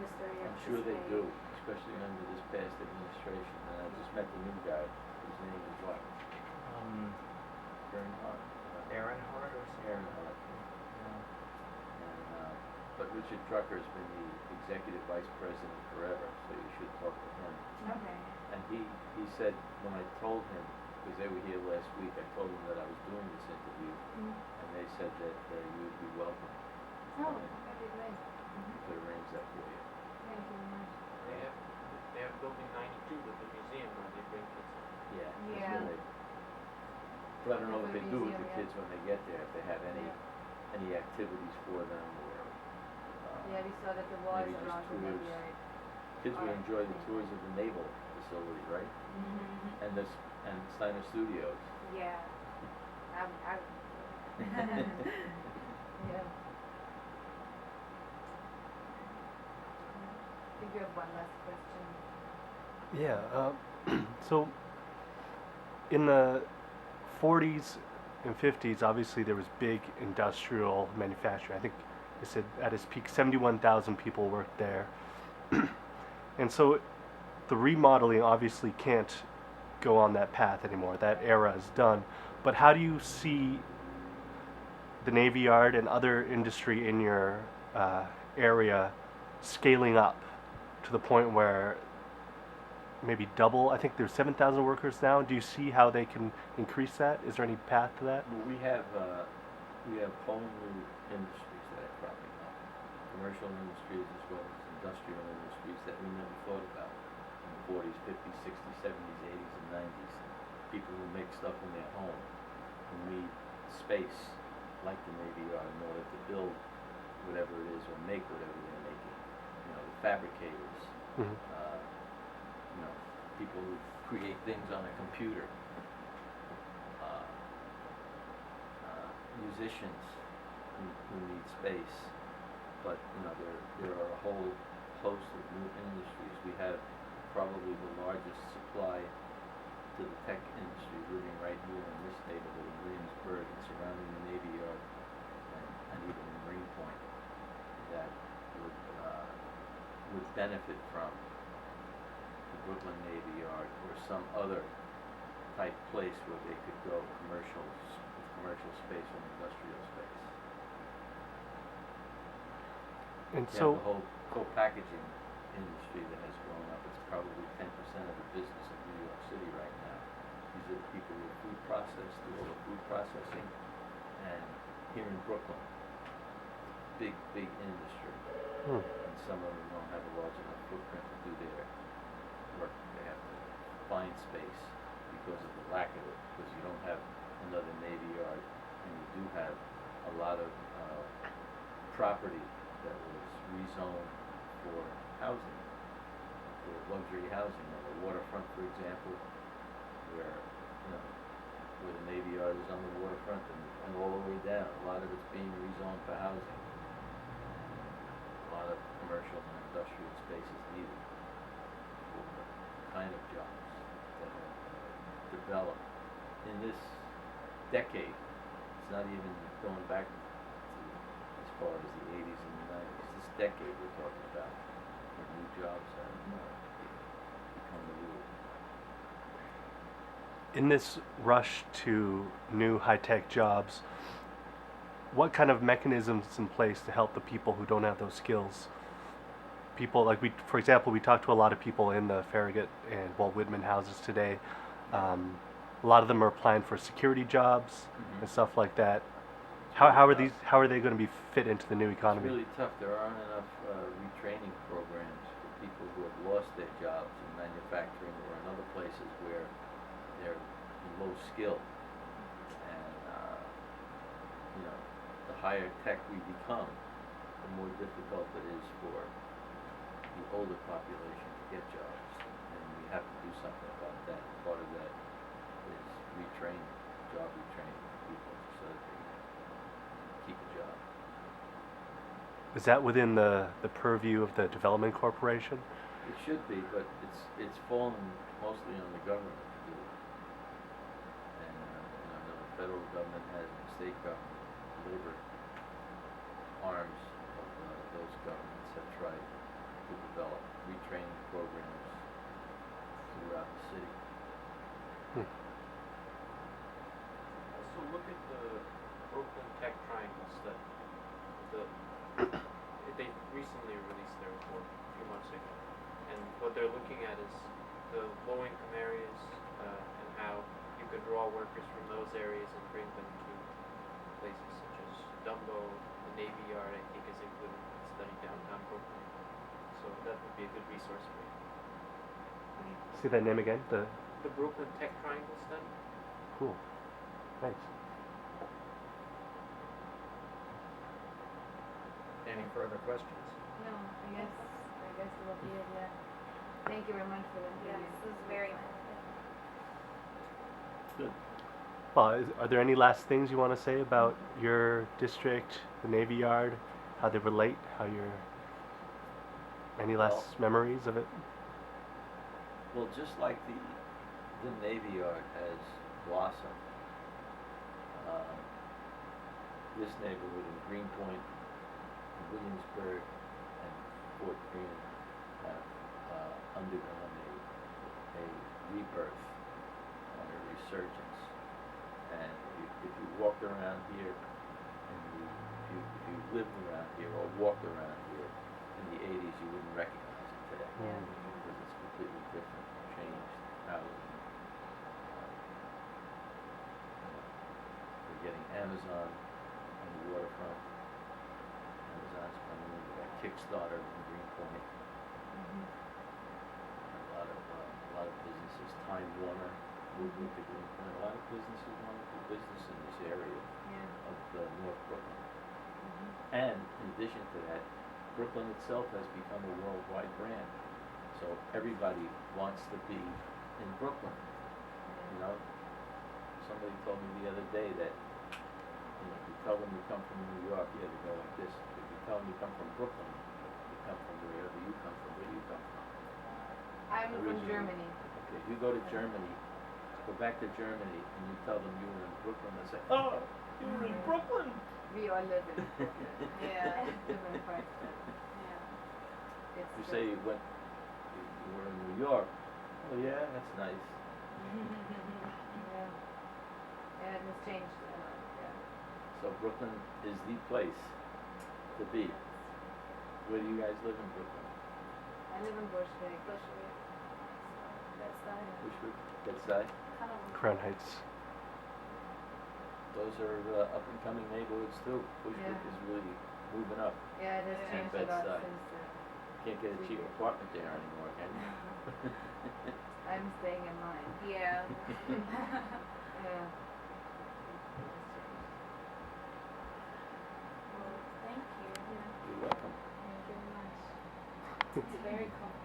history of I'm the sure they state. do, especially under this past administration. And I just met the new guy. His name is what? Bernhardt. Aaron Hart or something? Aaron Hart. And, but Richard Drucker's been the executive vice president forever, so you should talk to him. Okay. And he said, when I told him, because they were here last week, I told them that I was doing this interview, and they said that you would be welcome. Oh, that'd be great. We could arrange that for you. Thank you very much. They have building 92 with the museum where they bring kids in. Yeah. Yeah. That's where but I don't know what they do with the kids when they get there, if they have any activities for them or Yeah, we saw that the walls maybe just around the tours. neighborhood. Kids would enjoy the tours of the naval facility, right? Mm-hmm. And Steiner Studios. Yeah. I yeah. I think you have one last question. Yeah. So in the 40s and 50s, obviously there was big industrial manufacturing. I think it said at its peak 71,000 people worked there. And so the remodeling obviously can't go on that path anymore. That era is done. But how do you see the Navy Yard and other industry in your area scaling up to the point where maybe double? I think there's 7,000 workers now. Do you see how they can increase that? Is there any path to that? Well, we have whole new industries that are cropping up, commercial industries as well as industrial industries that we never thought about in the 40s, 50s, 60s, 70s, 80s, and 90s. People who make stuff in their home, who need space like the Navy Yard in order to build whatever it is or make whatever they're making. You know, the fabricators. Mm-hmm. You know, people who create things on a computer, musicians who need space, but you know there are a whole host of new industries. We have probably the largest supply to the tech industry living right here in this neighborhood in Williamsburg and surrounding the Navy Yard and even in Greenpoint that would benefit from the Brooklyn Navy Yard or some other type place where they could go commercial space or industrial space. And You so have the whole co-packaging industry that has grown up. It's probably 10% of the business of New York City right now. These are the people who food process, do all the food processing. And here in Brooklyn, big industry. And some of them don't have a large enough footprint to do their work. They have to find space because of the lack of it, because you don't have another Navy Yard, and you do have a lot of property that was rezoned for housing, for luxury housing, on the waterfront, for example, where the Navy Yard is on the waterfront and all the way down. A lot of it's being rezoned for housing. A lot of commercial and industrial spaces needed for the kind of jobs that have developed in this decade. It's not even going back to as far as the 80s and the 90s. This decade we're talking about, where new jobs have become the rule. in this rush to new high-tech jobs, what kind of mechanisms in place to help the people who don't have those skills? People like for example, we talked to a lot of people in the Farragut and Walt Whitman houses today. A lot of them are applying for security jobs and stuff like that. How are they going to be fit into the new economy? It's really tough. There aren't enough retraining programs for people who have lost their jobs in manufacturing or in other places where they're low skill. And the higher tech we become, the more difficult it is for the older population to get jobs. And we have to do something about that. Part of that is job retraining people so that they can keep a job. Is that within the purview of the Development Corporation? It should be, but it's fallen mostly on the government to do it. And the federal government has and the state government, labor arms of those governments have tried to throughout the city. Also, look at the Brooklyn Tech Triangle study. They recently released their report a few months ago, and what they're looking at is the low-income areas and how you could draw workers from those areas and bring them to places such as Dumbo, the Navy Yard. I think is included in the study downtown Brooklyn. So that would be a good resource for you. Say that name again. The The Brooklyn Tech Triangle study. cool. Thanks. Any further questions? No, I guess we'll be it, yeah. Thank you very much for that. Yes, this is very Good. Well, are there any last things you want to say about your district, the Navy Yard, how they relate, any last memories of it? Well, just like the Navy Yard has blossomed, this neighborhood in Greenpoint, Williamsburg, and Fort Greene have undergone a rebirth and a resurgence. And if you walked around here, and if you lived around here or walked around here in the 80s, you wouldn't recognize it today. Yeah. Because it's completely different, changed, housing. We're getting Amazon on the waterfront. Amazon's coming in. We got Kickstarter in Greenpoint. A lot of businesses. Time Warner moved into Greenpoint. A lot of businesses want to do business in this area Yeah. of North Brooklyn. And in addition to that, Brooklyn itself has become a worldwide brand. So everybody wants to be in Brooklyn. You know, somebody told me the other day that if you tell them you come from New York, yeah, they go like this. If you tell them you come from Brooklyn, you come from wherever you come from. Where do you come from? I'm from Originally. Germany. Okay, if you go to Germany, go back to Germany, and you tell them you were in Brooklyn, they say, oh, you were in Brooklyn. We all live in Brooklyn. Yeah. Different parts, but Yeah. it's You say you were in New York. Oh yeah, that's nice. Yeah. Yeah, it has changed a lot, yeah. So Brooklyn is the place to be. Where do you guys live in Brooklyn? I live in Bushwick. Bushwick. That's that. Bushwick, Bed-Stuy. Kind of. Crown Heights. Those are up and coming neighborhoods too. Bushwick Yeah. is really moving up. Yeah, it has Yeah. changed a lot Bed-Stuy. since Can't get a cheap apartment there anymore, can you? I'm staying in mine. Yeah. Yeah. Well, thank you. You're welcome. Thank you very much. It's very comfortable.